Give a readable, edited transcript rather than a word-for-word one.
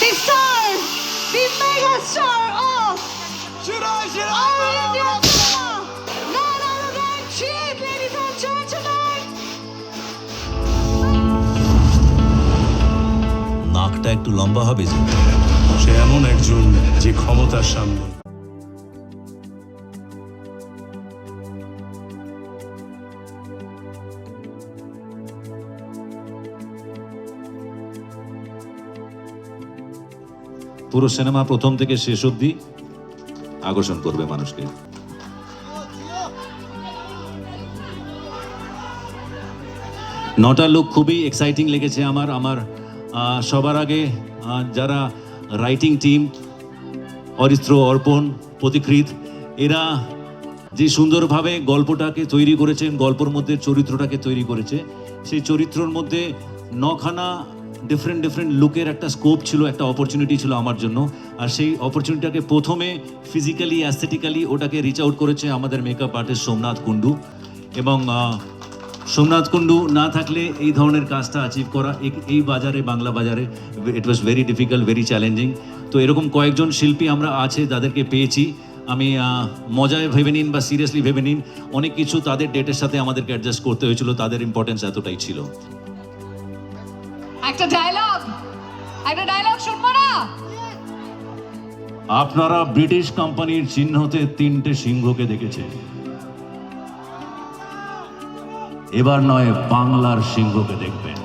the star, the mega star of our Indian cinema, none other than Chief, ladies and gentlemen. নাকটা একটু লম্বা হবে যে। সে এমন একজন যে ক্ষমতার সামনে পুরো সিনেমা প্রথম থেকে শেষ অবধি আকর্ষণ করবে মানুষকে। নটা লুক খুবই এক্সাইটিং লেগেছে আমার সবার আগে যারা রাইটিং টিম অরিত্র, অর্পণ, প্রতিকৃত, এরা যে সুন্দরভাবে গল্পটাকে তৈরি করেছেন, গল্পের মধ্যে চরিত্রটাকে তৈরি করেছে, সেই চরিত্রর মধ্যে নখানা ডিফারেন্ট লুকের একটা স্কোপ ছিল, একটা অপরচুনিটি ছিল আমার জন্য। আর সেই অপরচুনিটিটাকে প্রথমে ফিজিক্যালি, অ্যাস্থেটিক্যালি ওটাকে রিচ আউট করেছে আমাদের মেকআপ আর্টিস্ট সোমনাথ কুণ্ডু। এবং সোমনাথ কুণ্ডু না থাকলে এই ধরনের কাজটা অ্যাচিভ করা এই বাজারে, বাংলা বাজারে, it was very difficult, very challenging. তো এরকম কয়েকজন শিল্পী আমরা আছে যাদেরকে পেয়েছি। আমি মজায় ভেবে নিন বা সিরিয়াসলি ভেবে নিন, অনেক কিছু তাদের ডেটের সাথে আমাদেরকে অ্যাডজাস্ট করতে হয়েছিল, তাদের ইম্পর্টেন্স এতটাই ছিল। একটা ডায়লগ শুনবো না? আপনারা ব্রিটিশ কোম্পানির চিহ্নতে 3টে সিংহকে দেখেছে, এবার নয় বাংলার সিংহকে দেখবেন।